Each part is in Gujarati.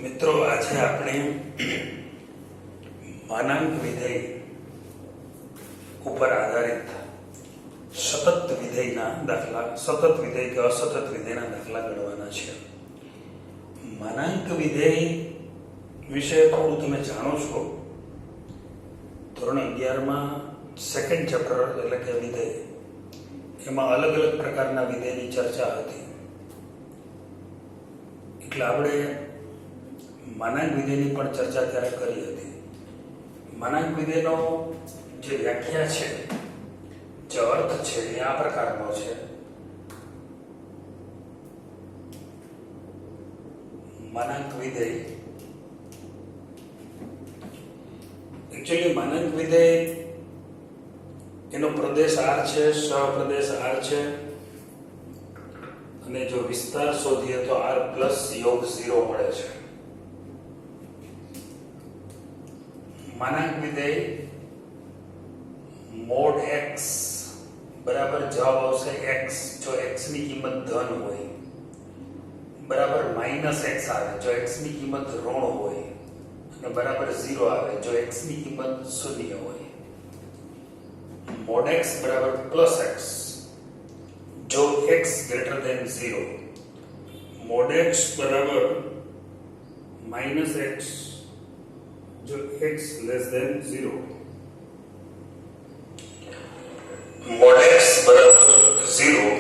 મિત્રો, આજે આપણે માનાંક વિધેય ઉપર આધારિત સતત વિધેયના દાખલા, સતત વિધેય કે અસતત વિધેયના દાખલા ગણવાના છે. માનાંક વિધેય વિશે થોડું તમે જાણો છો. ધોરણ 11માં સેકન્ડ ચેપ્ટર એટલે કે વિધેય, એમાં અલગ અલગ પ્રકારના વિધેયની ચર્ચા હતી. એટલે આપણે માનાંક વિધેયની પણ ચર્ચા ત્યારે કરી હતી. માનાંક વિધેયનો જે વ્યાખ્યા છે, જે અર્થ છે, એ આ પ્રકારનો છે. માનાંક વિધેય એકચ્યુઅલી માનાંક વિધેય એનો પ્રદેશ R છે, સહપ્રદેશ R છે, અને જો વિસ્તાર શોધીએ તો R પ્લસ યોગ 0 મળે છે. માનાંક વિધેય મોડ x બરાબર જવાબ આવશે x જો x ની કિંમત ધન હોય, બરાબર માઇનસ x આવે જો x ની કિંમત ઋણ હોય, અને બરાબર 0 આવે જો x ની કિંમત શૂન્ય હોય. મોડ x બરાબર પ્લસ x જો x greater than 0, mod x બરાબર માઇનસ x જો x less than 0, mod x બરાબર 0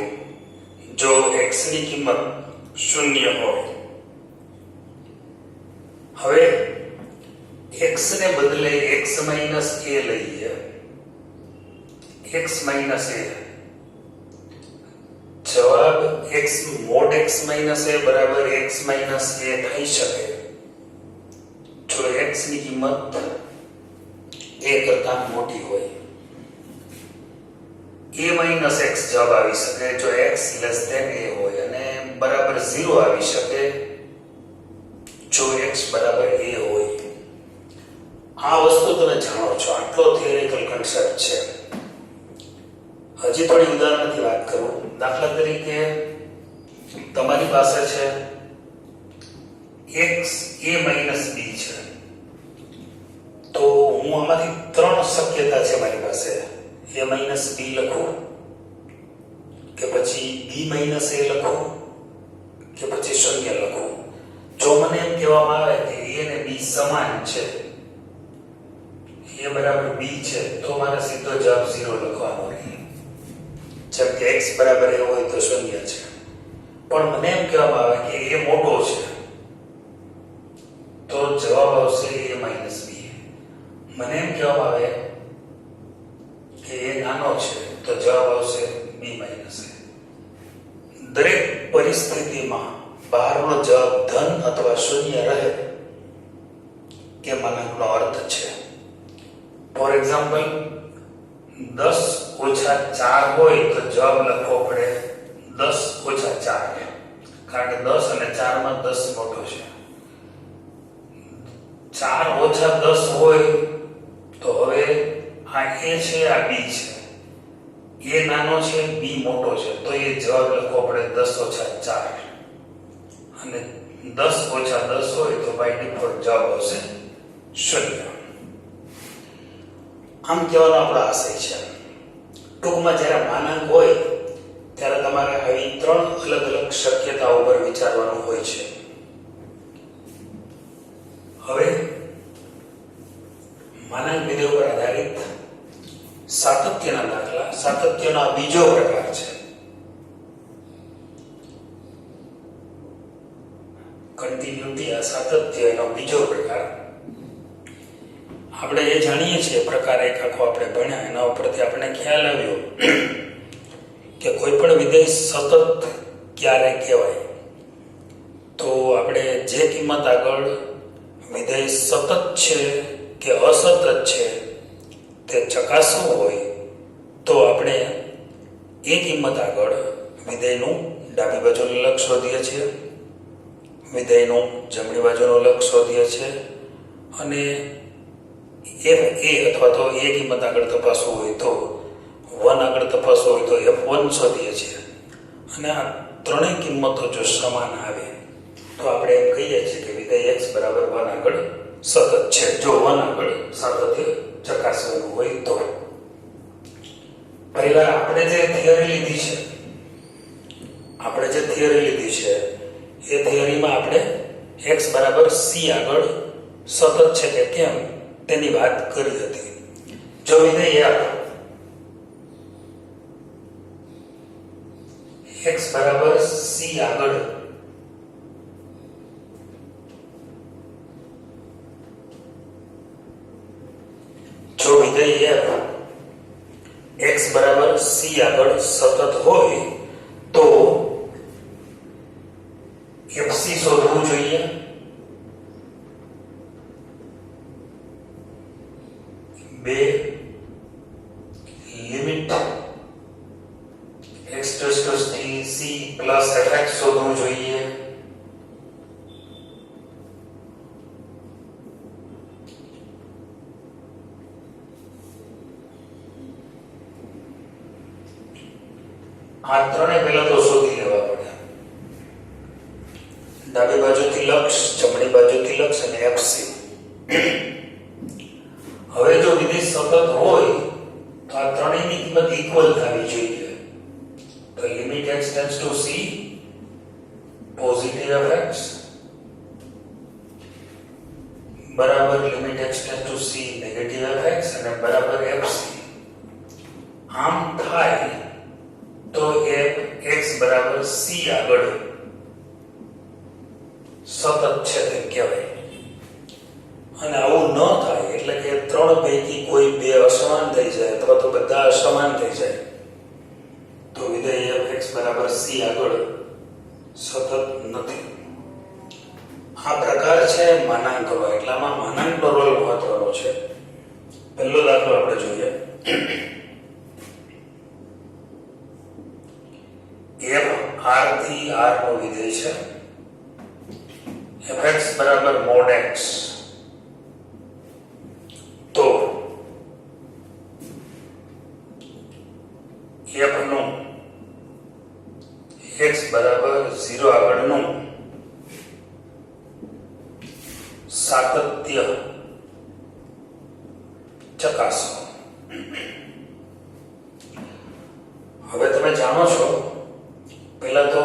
જો x ની કિંમત શૂન્ય હોય. હવે x ને બદલે x માઇનસ a લઈએ. x માઇનસ a જવાબ x mode x minus a બરાબર x માઇનસ a થઈ શકે જો x ની કિંમત a કરતા મોટી હોય. a માઇનસ x જવાબ આવી શકે જો x લેસ ધેન a હોય, અને બરાબર 0 આવી શકે જો x બરાબર a હોય. આ વસ્તુ તમે જાણો છો, આટલો થિયરિકલ કન્સેપ્ટ છે. હજી થોડી ઉદાહરણથી વાત કરું. દાખલા તરીકે તમારી પાસે છે x a માઇનસ b છે, તો હું આમાંથી 3 શક્યતા છે મારી પાસે. a માઇનસ b લખું, કે પછી b માઇનસ a લખું, કે પછી શૂન્ય લખું. જો મને એમ કહેવામાં આવે કે a અને b સમાન છે, a બરાબર b છે, તો મારે સીધો જવાબ 0 લખવાનો રહે. જેમ કે x બરાબર a હોય તો શૂન્ય છે. પણ મને એમ કહેવામાં આવે કે a મોટો છે, તો જવાબ આવશે a માઇનસ b. મને એમ કહેવામાં આવે કે a નાનો છે, તો જવાબ આવશે b માઇનસ a. દરેક પરિસ્થિતિમાં બહારનો જવાબ ધન અથવા શૂન્ય રહે એ માનાંકનો અર્થ છે. ફોર એક્ઝામ્પલ 10 ઓછા 4 હોય તો જવાબ લખવો પડે 10 ઓછા 4, કારણ કે 10 અને 4 માં 10 મોટો છે. 4 ઓછા 10 હોય તો હવે આ a છે, આ b છે. a નાનો છે, b મોટો છે, તો એ જવાબ લખવો પડે 10 ઓછા 4, અને 10 ઓછા 10 હોય તો બાય ડિફોલ્ટ જવાબ આવશે શૂન્ય. આમ કહેવાનો આપણો આશય છે. ટૂંકમાં જ્યારે માનાંક હોય ત્યારે તમારે આવી 3 અલગ અલગ શક્યતાઓ પર વિચારવાનું હોય છે. હવે માનાંક વિધેય પર આધારિત સાતત્યના દાખલા. સાતત્યનો આ બીજો પ્રકાર છે. કન્ટિન્યુટી, આ સાતત્ય એનો બીજો પ્રકાર. આપણે એ જાણીએ છીએ પ્રકાર એક આખો આપણે ભણ્યા, એના ઉપરથી આપણે ખ્યાલ આવ્યો કે કોઈ પણ વિધેય સતત ક્યારે કહેવાય. તો આપણે જે કિંમત આગળ વિધેય સતત છે કે અસતત છે તે ચકાસવું હોય તો આપણે એ કિંમત આગળ વિધેયનું ડાબી બાજુનું લક્ષ શોધીએ છીએ, વિધેયનું જમણી બાજુનું લક્ષ શોધીએ છીએ, અને f(a) અથવા તો a કિંમત આગળ તપાસવું હોય તો 1 આગળ તપાસવું હોય તો f1 શોધીએ છીએ. અને આ ત્રણેય કિંમતો જો સમાન આવે તો આપણે એમ કહીએ છીએ કે વિધેય x બરાબર 1 આગળ સતત છે. જો 1 આગળ સાતત્ય ચકાસવાનું હોય તો પહેલા આપણે જે થિયરી લીધી છે એ થિયરીમાં આપણે x બરાબર c આગળ સતત છે કે કેમ તેની વાત કરી હતી. જો વિધેય x બરાબર c આગળ x બરાબર c આગળ સતત હોય તો fc શોધવું જોઈએ. બે limit x → c plus fx શોધવું જોઈએ. આ ત્રણે પહેલા તો શોધી લેવા પડે. ડાબી બાજુથી લક્ષ, જમણી બાજુથી લક્ષ અને fc. હવે જો વિધેય સતત હોય તો આ ત્રણેયની કિંમત ઇક્વલ થવી જોઈએ. તો limit x → c positive fx બરાબર limit x → c negative fx અને બરાબર fc. આમ થાય તો x બરાબર c આગળ સતત છે તેમ કહેવાય. અને આવું ન થાય એટલે કે ત્રણ પૈકી કોઈ બે અસમાન થઈ જાય અથવા તો બધા અસમાન થઈ જાય તો વિધેય x બરાબર c આગળ સતત નથી. આ પ્રકાર છે માનાંકનો. એટલામાં માનાંકનો રોલ મહત્વનો છે. પહેલો દાખલો આપણે જોઈએ. f r થી r નો વિધેય છે fx બરાબર mod x. તો f નું x બરાબર 0 આગળનું સાતત્ય ચકાસો. હવે તમે જાણો છો પહેલા તો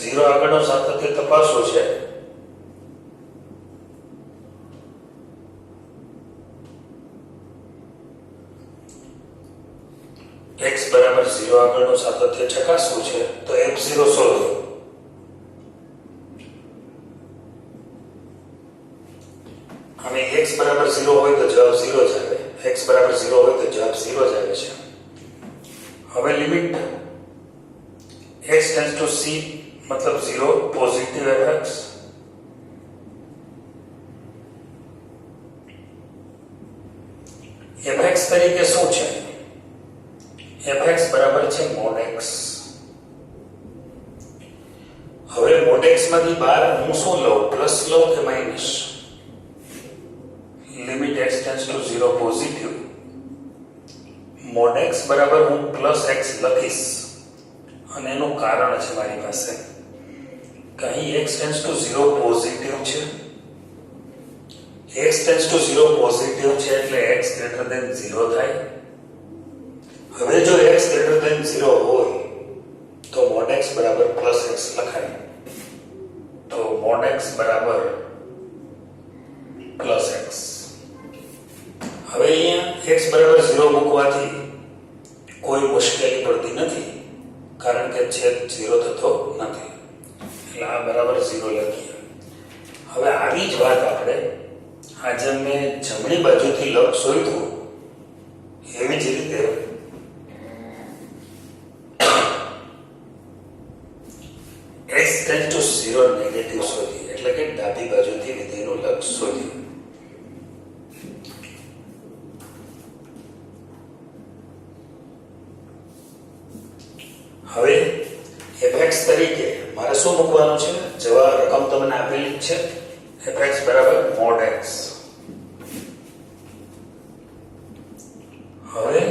0 આગળનો સાતત્ય તપાસવું છે. x બરાબર 0 આગળનું સાતત્ય ચકાસવું છે તો f0 શોધો. અને x બરાબર 0 હોય તો જવાબ 0 જ આવે. x બરાબર 0 હોય તો જવાબ 0 જ આવે છે. હવે લિમિટ x → c मतलब 0 પોઝિટિવ fx fx તરીકે શું છે? fx બરાબર છે mod x. હવે mod x માંથી બહાર હું શું લઉં, પ્લસ લઉં કે minus? Limit x → 0 positive mod x બરાબર હું પ્લસ x લખીશ અને એનું કારણ છે મારી પાસે કે અહીં x → 0 પોઝિટિવ છે. x → 0 પોઝિટિવ છે એટલે x > 0 થાય. હવે જો x > 0 હોય તો mod x બરાબર પ્લસ x લખાય. તો mod x બરાબર પ્લસ x. હવે અહીંયા x બરાબર 0 મૂકવાથી કોઈ મુશ્કેલી પડતી નથી કારણ કે છેદ 0 થતો નથી. એટલે આ બરાબર 0 લખીએ. હવે આવી જ વાત આપણે આજે મેં જમણી બાજુથી લક્ષ શોધ્યું એવી જ રીતે x → 0 નેગેટિવ શોધીએ. એટલે કે ડાબી બાજુથી વિધેયનું લક્ષ શોધ્યું. હવે fx તરીકે મારે શું મૂકવાનું છે? જવાબ રકમ તમને આપેલી છે fx બરાબર mod x. હવે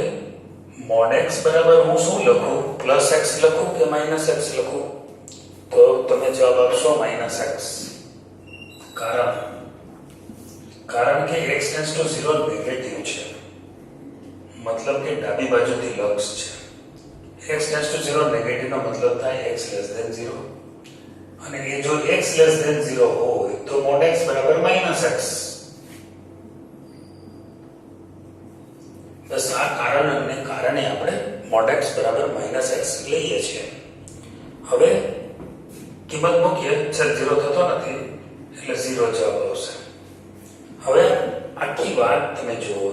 mod x બરાબર હું શું લખું? પ્લસ x લખું કે માઈનસ x લખું? તો તમે જવાબ આપશો માઈનસ x. કારણ કે x ટેન્ડ્સ ટુ 0 નેગેટિવ છે, મતલબ કે ડાબી બાજુથી લક્ષ છે. x ટેન્ડ્સ ટુ 0 નેગેટિવ નો મતલબ થાય x લેસ ધેન 0, અને એ જો x લેસ ધેન 0 હોય તો mod x બરાબર -x. બસ આ કારણને કારણે આપણે mod x બરાબર -x લઈએ છીએ. હવે કિંમત મૂકીએ, છેદ 0 થતો નથી એટલે 0 જવાબ આવશે. હવે આખી વાત તમે જુઓ,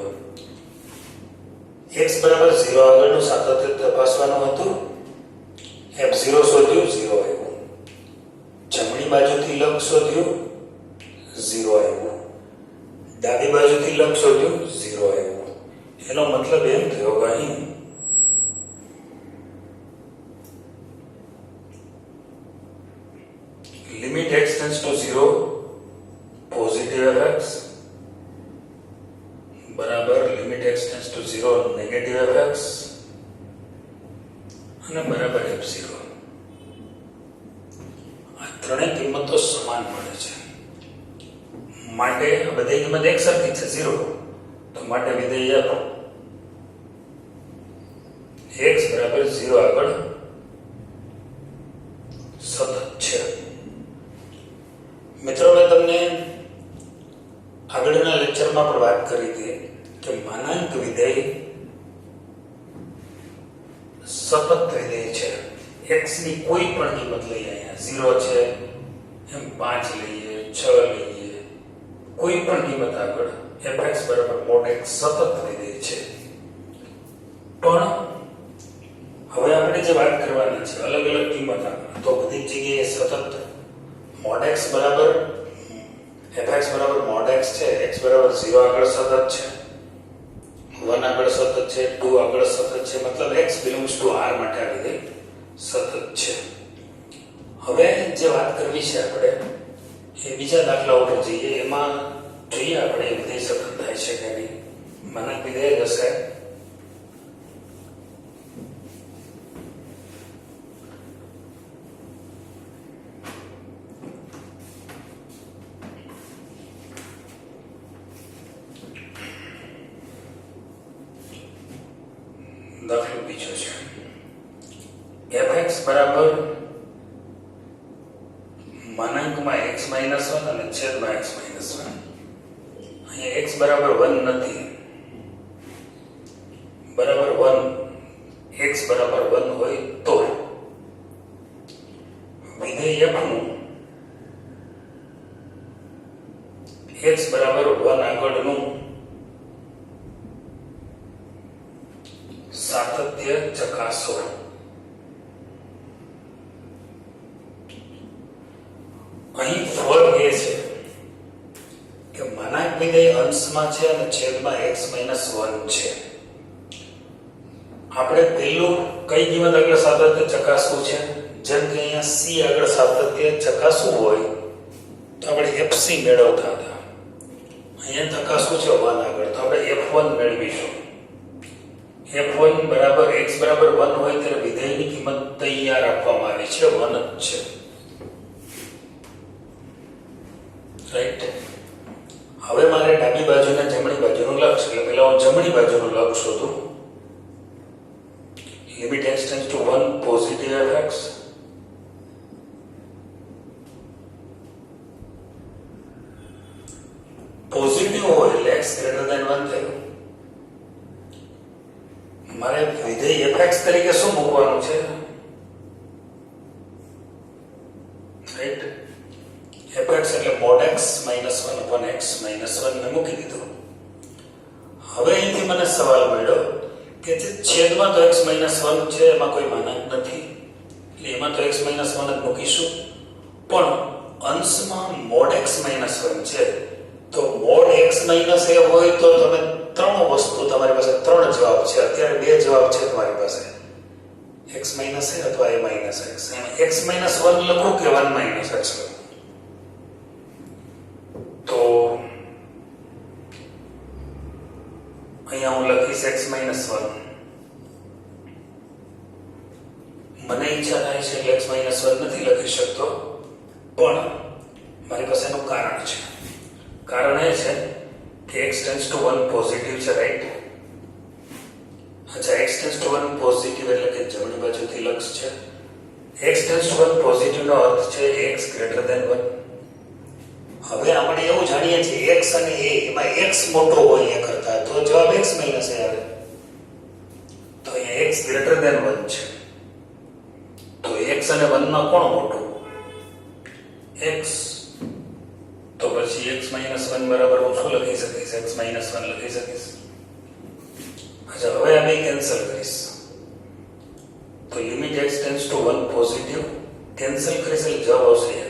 x બરાબર 0 આગળનું સાતત્ય તપાસવાનું હતું. f0 શોધ્યું, 0 આવ્યું. જમણી બાજુથી લક્ષ શોધ્યું, 0 આવ્યું. ડાબી બાજુથી લક્ષ શોધ્યું, 0 આવ્યું. એનો મતલબ એમ થયો કે અહીં limit x tends two 0 positive fx બરાબર limit x tends two 0 negative fx અને બરાબર f0. આ ત્રણેય કિંમતો સમાન મળે છે, માટે આ બધી કિંમત એક સરખી છે 0, તો માટે વિધેય x બરાબર 0 આગળ સતત છે. મિત્રો, મેં તમને આગળના લેક્ચરમાં પણ વાત કરી હતી કે માનાંક વિધેય સતત વિધેય છે. x ની કોઈ પણ કિંમત લઈએ, અહીંયા 0 છે, એમ 5 લઈએ, 6 લઈએ, કોઈ પણ કિંમત આગળ fx બરાબર mod x સતત વિધેય છે. પણ હવે આપણે જે વાત કરવાની છે અલગ અલગ કિંમત આગળ, તો બધી જગ્યાએ સતત mod x બરાબર fx બરાબર mod x છે, x બરાબર 0 આગળ સતત છે, 1 આગળ સતત છે, 2 આગળ સતત છે, મતલબ x belongs to r માટે આ વિધેય સતત છે. હવે જે વાત કરવી છે આપણે એ બીજા દાખલા ઉપર જઈએ, એમાં જોઈએ આપણે એ વિધેય સતત થાય છે કે નહીં. માનાંક વિધેય હશે દાખલો બીજો છે, fx બરાબર માનાંકમાં x - 1 અને છેદમાં x - 1. અહીંયા x બરાબર 1 નથી, બરાબર 1, x બરાબર 1 હોય તો વિધેય f નું x બરાબર 1 આગળનું સાતત્ય ચકાસો. અહીં ફળ એ છે કે માનાંક વિધેય અંશમાં છે અને છેદમાં x - 1 છે. આપણે પેલું કઈ કિંમત આગળ સાતત્ય ચકાસવું છે? જેમ કે અહીંયા c આગળ સાતત્ય ચકાસવું હોય તો આપણે fc મેળવતા હતા, અહીંયા ચકાસવું છે 1 આગળ, તો આપણે f1 મેળવીશું. f1 બરાબર x બરાબર 1 હોય ત્યારે વિધેયની કિંમત તૈયાર આપવામાં આવી છે, 1 જ છે. રાઈટ. હવે મારે ડાબી બાજુને જમણી બાજુનું લક્ષ, એટલે પહેલા હું જમણી બાજુનું લક્ષ શોધું. Limit x tends to 1 positive fx positive હોય એટલે x ગ્રેટર ધેન 1 થયું. મારે વિધેય fx તરીકે શું મૂકવાનું છે? રાઈટ. fx એટલે mod x -1 upon x - 1 મેં મૂકી દીધું. હવે અહીંથી મને સવાલ મળ્યો કે જે છેદમાં તો x - 1 છે, એમાં કોઈ માનાંક નથી, એટલે એમાં તો x - 1 જ મૂકીશું. પણ અંશમાં mod x - 1 છે, તો mod x - a હોય તો તમે ત્રણ વસ્તુ, તમારી પાસે ત્રણ જવાબ છે. અત્યારે બે જવાબ છે તમારી પાસે, x - a અથવા a - x. x - 1 લખું કે 1 - x લખું? તો અહીંયા હું લખીશ x - 1. મને ઈચ્છા થાય છે કે x - 1 નથી લખી શકતો, પણ મારી પાસે એનું કારણ છે. કારણ એ છે કે x ટેન્ડ્સ ટુ 1 પોઝિટિવ છે, રાઈટ? અચ્છા, x ટેન્ડ્સ ટુ 1 પોઝિટિવ એટલે કે જમણી બાજુથી લક્ષ છે. x ટેન્ડ્સ ટુ 1 પોઝિટિવ નો અર્થ છે x ગ્રેટર ધેન 1. હવે આપણે એવું જાણીએ છીએ x અને a એમાં x મોટો હોય એ કરતા, તો જવાબ x માઈનસ a આવે. તો અહીંયા x ગ્રેટર ધેન 1 છે, તો x અને 1 માં કોણ મોટું? x. તો પછી x માઈનસ 1 બરાબર હું શું લખી શકીશ? x માઈનસ 1 લખી શકીશ. અચ્છા, હવે આ બે કેન્સલ કરીશ તો limit x tends to 1 positive cancel કરીશ એટલે જવાબ આવશે 1.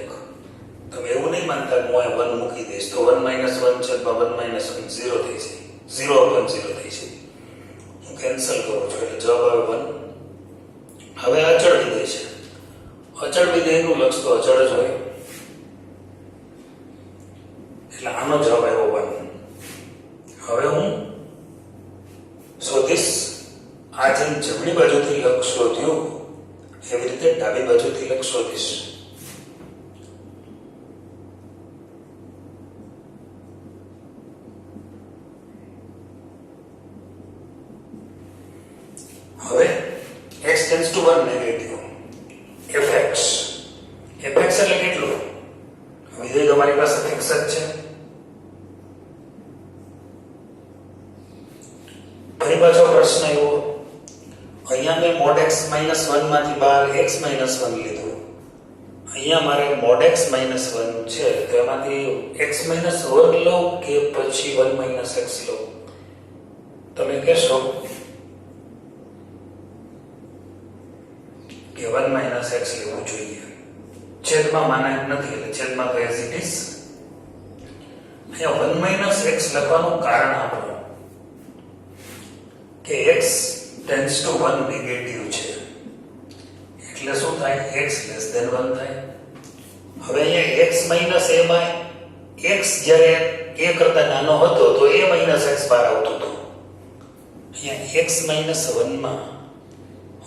તમે એવું નહીં માનતા કે હું 1 મૂકી દઈશ તો 1 માઈનસ 1 છે, 1 માઈનસ 1 0 થઈ જાય, 0 upon 0 થઈ જાય. હું કેન્સલ કરું છું એટલે જવાબ આવે 1. હવે અચળ વિધેય છે. અચળ વિધેયનું લક્ષ તો અચળ જ હોય એટલે આનો જવાબ આવ્યો 1. હવે હું શોધીશ આ જેમ જમણી બાજુથી લક્ષ શોધ્યું એવી રીતે ડાબી બાજુથી લક્ષ શોધીશ. હવે x tends to 1 negative fx એટલે કેટલું? વિધેય તમારી પાસે ફિક્સ જ છે. ફરી પાછો પ્રશ્ન એવો, અહીંયા મેં mod x માઈનસ 1 માંથી બહાર x માઈનસ 1 લીધું, અહીંયા મારે mod x માઈનસ 1 છે તો એમાંથી x માઈનસ 1 લો કે પછી 1 માઈનસ x લો? તમે કહેશો કે 1 માઈનસ x લેવું જોઈએ. છેદમાં માનાંક નથી એટલે છેદમાં તો એઝ ઇટ ઇઝ. અહીંયા 1 માઈનસ x લખવાનું કારણ આપણું કે x ટેન્ડ્સ ટુ 1 નેગેટિવ છે એટલે શું થાય? x લેસ ધેન 1 થાય. હવે અહીંયા x માઈનસ a માં x જ્યારે a કરતા નાનો હતો તો a માઈનસ x બહાર આવતો હતો. અહીંયા x માઈનસ 1 માં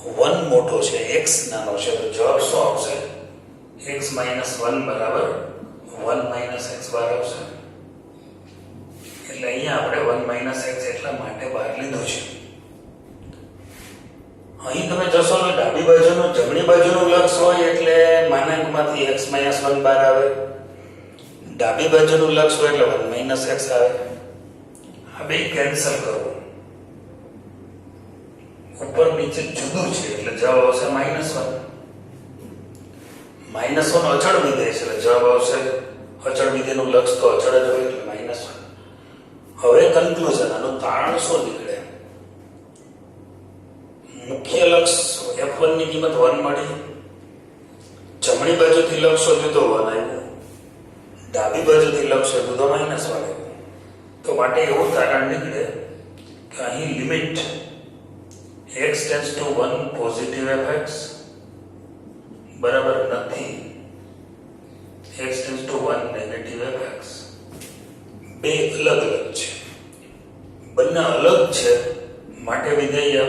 1 મોટો છે, x નાનો છે, તો જવાબ શું આવશે? x માઈનસ 1 બરાબર 1 માઈનસ x બહાર આવશે. એટલે અહીંયા આપણે 1 માઈનસ x એટલા માટે બહાર લીધું છે. અહીં તમે જોશો તો ડાબી બાજુનું જમણી બાજુનું લક્ષ હોય એટલે માનાંકમાંથી x માઈનસ 1 બહાર આવે, ડાબી બાજુનું લક્ષ હોય એટલે 1 માઈનસ x આવે. આ બે કેન્સલ કરો, ઉપર નીચે જુદું છે એટલે જવાબ આવશે માઈનસ 1. માઈનસ 1 અચળ વિધેય છે એટલે જવાબ આવશે અચળ વિધેયનું લક્ષ તો અચળ જ હોય એટલે માઈનસ 1. હવે કન્ક્લુઝન, આનું તારણ શું નીકળે? મુખ્ય લક્ષ f1 ની કિંમત 1 મળી, જમણી બાજુથી લક્ષ શોધ્યું તો 1 આવ્યું, ડાબી બાજુથી લક્ષ શોધ્યું તો -1 આવ્યું. તો માટે એવું તારણ નીકળે કે અહીં limit x tends to 1 positive fx બરાબર નથી x tends to 1 negative fx. બે અલગ અલગ છે, બંને અલગ છે માટે વિધેય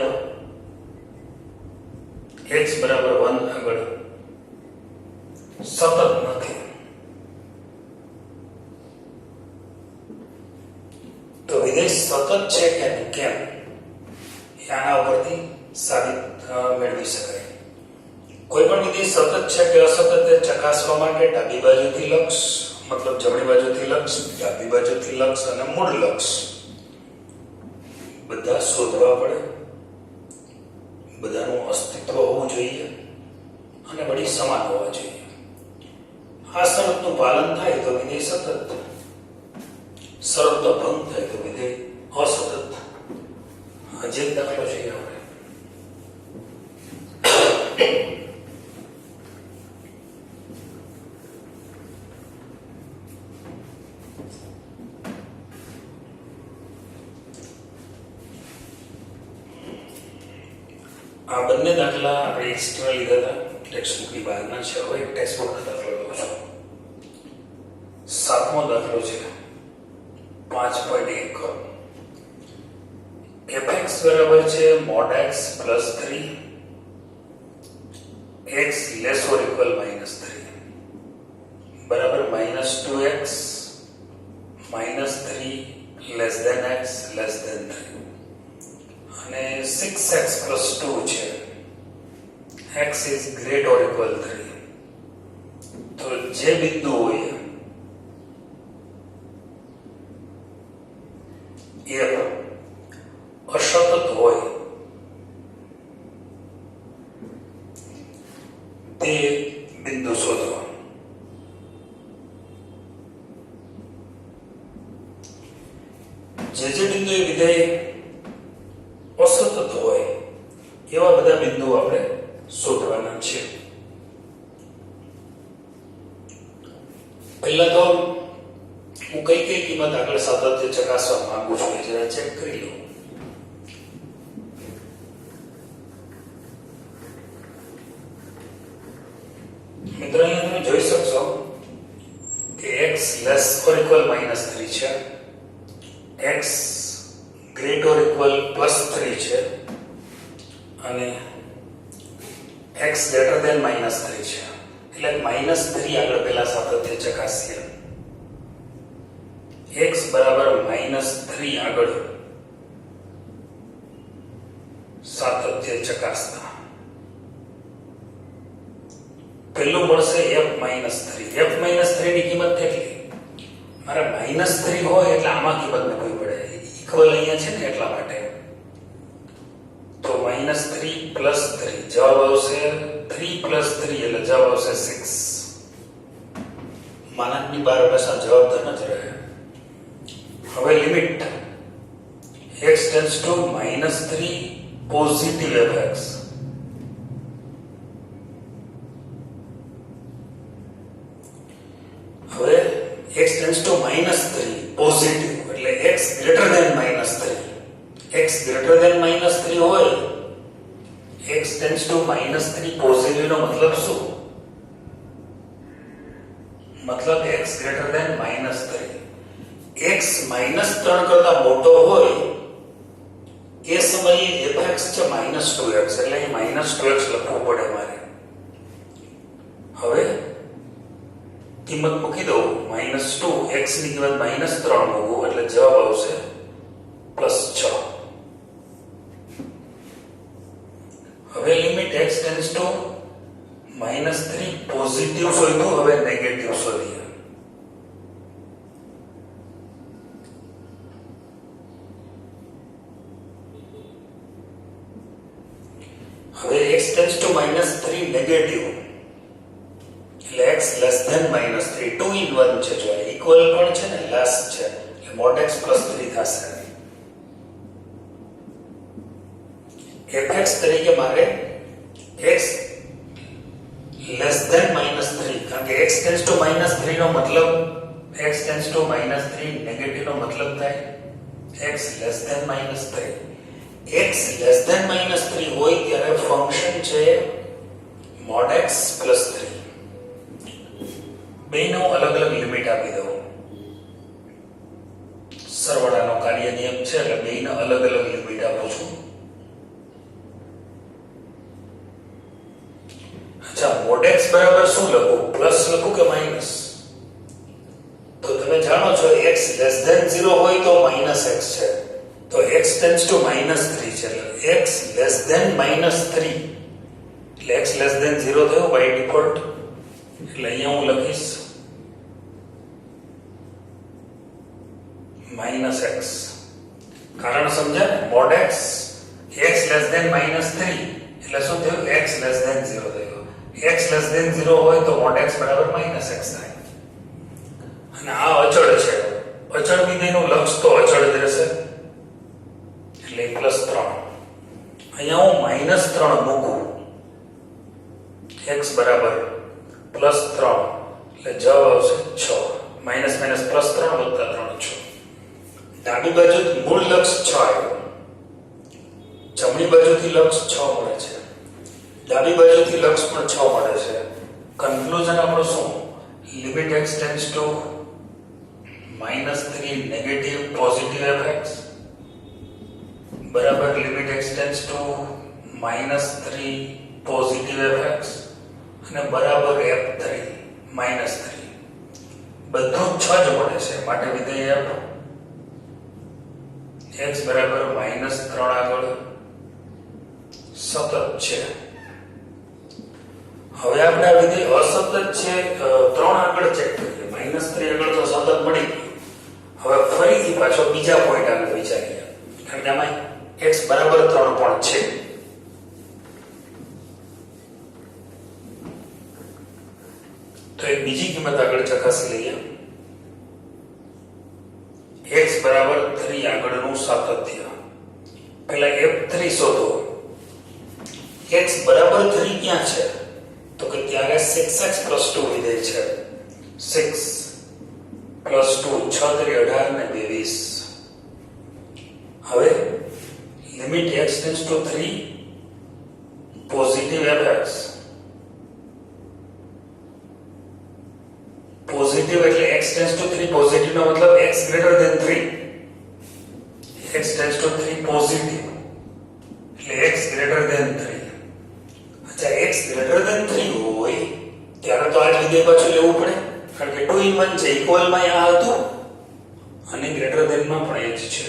x બરાબર 1 આગળ સતત નથી. તો વિધેય સતત છે કે કેમ આના ઉપરથી સાબિત મેળવી શકાય. કોઈ પણ વિધેય સતત છે કે અસતત તે ચકાસવા માટે ડાબી બાજુથી લક્ષ મતલબ જમણી બાજુથી લક્ષ, ડાબી બાજુથી લક્ષ અને મૂળ લક્ષ બધા શોધવા પડે, બધાનું અસ્તિત્વ હોવું જોઈએ અને વળી સમાન હોવા જોઈએ. આ શરતનું પાલન થાય તો વિધેય સતત, શરતનો ભંગ થાય તો વિધેય અસતત. હજી એક દાખલો છે આપણે. આ બંને દાખલા આપણે એક્સ્ટ્રા લીધા હતા, ટેક્સ્ટબુકની બહારના છે. હવે એક ટેક્સ્ટબુકનો દાખલો લઉં છું. 7મો દાખલો છે 5.1. fx બરાબર છે mod x plus 3 x less or equal -3. બરાબર -2x -3 less than x less than 3 અને 6x + 2 છે x is great or equal 3. તો જે બિંદુ હોય એ અસતત હોય તે બિંદુ શોધો. જે બિંદુએ વિધેય અસતત હોય એવા બધા બિંદુઓ આપણે શોધવાના છે. પહેલા તો હું કઈ કિંમત આગળ સાતત્ય ચકાસવા માંગુ છું એ જરા ચેક કરી લો. મિત્રો અહીંયા તમે જોઈ શકશો કે x લેસ ઓર ઇક્વલ -3 છે, x ગ્રેટ ઓર ઇક્વલ +3 છે અને x ગ્રેટર ધેન -3 છે. એટલે -3 આગળ પહેલા સાતત્ય ચકાસીએ. x બરાબર -3 આગળ સાતત્ય ચકાસતા પહેલું મળશે f-3. f-3 ની કિંમત કેટલી? મારે -3 હોય એટલે આમાં કિંમત મૂકવી પડે. ઇક્વલ અહીંયા છે ને એટલા માટે. તો -3 + 3 જવાબ આવશે 3 + 3 એટલે જવાબ આવશે 6. માનકની બહાર હંમેશા જવાબ ધન જ રહે. હવે limit x tends to -3 positive fx. હવે x ટેન્ડ્સ ટુ -3 પોઝિટિવ એટલે x greater than -3. x greater than -3 હોય x ટેન્ડ્સ ટુ -3 પોઝિટિવ નો મતલબ શું? મતલબ x ગ્રેટર ધેન -3. x -3 કરતા મોટો હોય એ સમયે fx છે -2x એટલે અહીં -2x લખવું પડે મારે. હવે કિંમત મૂકી દઉં -2 x ની કિંમત -3 મૂકું એટલે જવાબ આવશે +6. હવે limit x tends to -3 positive શોધ્યું, હવે નેગેટિવ શોધીએ. હવે x ટેન્ડ્સ ટુ -3 નેગેટિવ એટલે x લેસ ધેન -3 2 in 1 છે. જો ઇક્વલ પણ છે ને લેસ છે એટલે mod x + 3 થશે. fx તરીકે મારે x લેસ ધેન -3 કારણ કે x ટેન્ડ્સ ટુ -3 નો મતલબ x ટેન્ડ્સ ટુ -3 નેગેટિવ નો મતલબ થાય x less than -3. x less than -3 હોય ત્યારે ફંક્શન છે mod x + 3. બેનો અલગ અલગ લિમિટ આપી દઉં. સરવાળાનો કાર્ય નિયમ છે એટલે બેનો અલગ અલગ લિમિટ આપું છું. અચ્છા, mod x બરાબર શું લખું? પ્લસ લખું કે માઈનસ? તો તમે જાણો છો x લેસ ધેન 0 હોય તો -x છે. તો x ટેન્ડ્સ ટુ -3 છે એટલે x લેસ ધેન -3 એટલે x લેસ ધેન 0 થયો બાય ડિફોલ્ટ. એટલે અહીંયા હું લખીશ -x. કારણ સમજ્યા? mod x x less than -3 એટલે શું થયું? x લેસ ધેન 0 થયો. x લેસ ધેન 0 હોય તો mod x બરાબર -x થાય. અને આ અચળ છે. અચળ વિધેયનું લક્ષ તો અચળ જ રહેશે એટલે +3. અહીંયા હું -3 મૂકું x બરાબર +3 એટલે જવાબ આવશે 6. માઇનસ +3 + 3 6. ડાબી બાજુ મૂળ લક્ષ 6 આવ્યો, જમણી બાજુથી લક્ષ 6 મળે છે, ડાબી બાજુથી લક્ષ પણ 6 મળે છે. કન્ક્લુઝન આપણું શું? Limit x tends to -3 negative positive fx બરાબર limit x tends to -3 positive fx અને બરાબર f3 -3. બધું 6 જ મળે છે, માટે વિધેય x બરાબર -3 આગળ સતત છે. હવે આપણે આ વિધેય અસતત છે 3 આગળ ચેક કરીએ. -3 આગળ તો સતત મળી ગયું. હવે ફરીથી પાછો બીજા પોઈન્ટ આગળ વિચારીએ, કારણ કે આમાં x બરાબર 3 પણ છે. તો એક બીજી કિંમત આગળ ચકાસી લઈએ. x બરાબર 3 આગળનું સાતત્ય. પહેલા f3 શોધો. x બરાબર 3 ક્યાં છે? તો કે ત્યારે 6x + 2 વિધેય છે. 6 + 2 6 × 18 ને 22. હવે limit x → 3 positive fx. Positive એટલે x → 3 પોઝિટિવ નો મતલબ x > 3. x → 3 પોઝિટિવ એટલે x > 3. અચ્છા, x > 3 હોય ત્યારે તો આ જ વિધેય પાછું લેવું પડે, કારણ કે 2 in 1 છે. ઇક્વલ માં આ હતું અને ગ્રેટર ધેન માં પણ એ જ છે.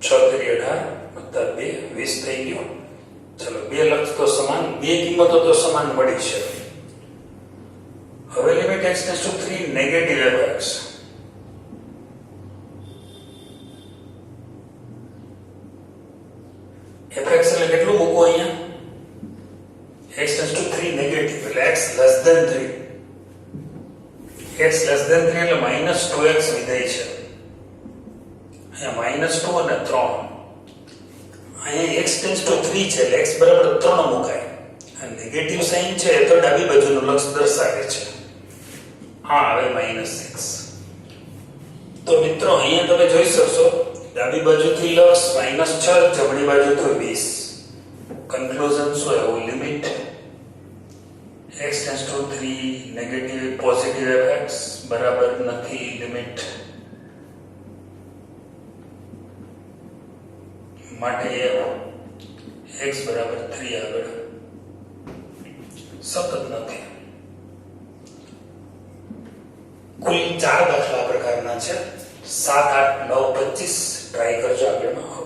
6 × 18 + 2 20 થઈ ગયો. ચલો, બે લક્ષ તો સમાન, બે કિંમતો તો સમાન મળી છે. હવે limit x → 3 negative fx. fx એટલે કેટલું મૂકો અહીંયા? x → 3 નેગેટિવ એટલે x < 3. x < 3 એટલે -2x વિધેય છે. અહીંયા -2 અને 3. અહીંયા x → 3 છે એટલે x બરાબર 3 મુકાય. આ નેગેટિવ સાઇન છે તો ડાબી બાજુનું લક્ષ દર્શાવે છે. હા, હવે -6. તો મિત્રો અહીંયા તમે જોઈ શકશો, ડાબી બાજુથી લક્ષ -6, જમણી બાજુથી 20. કન્ક્લુઝન શું આવ્યું? Limit x → 3 negative positive fx બરાબર નથી લિમિટ, માટે x બરાબર 3 આગળ સતત નથી. કુલ 4 દાખલા પ્રકારના છે. 7, 8, 9, 25 ટ્રાય કરજો આગળમાં.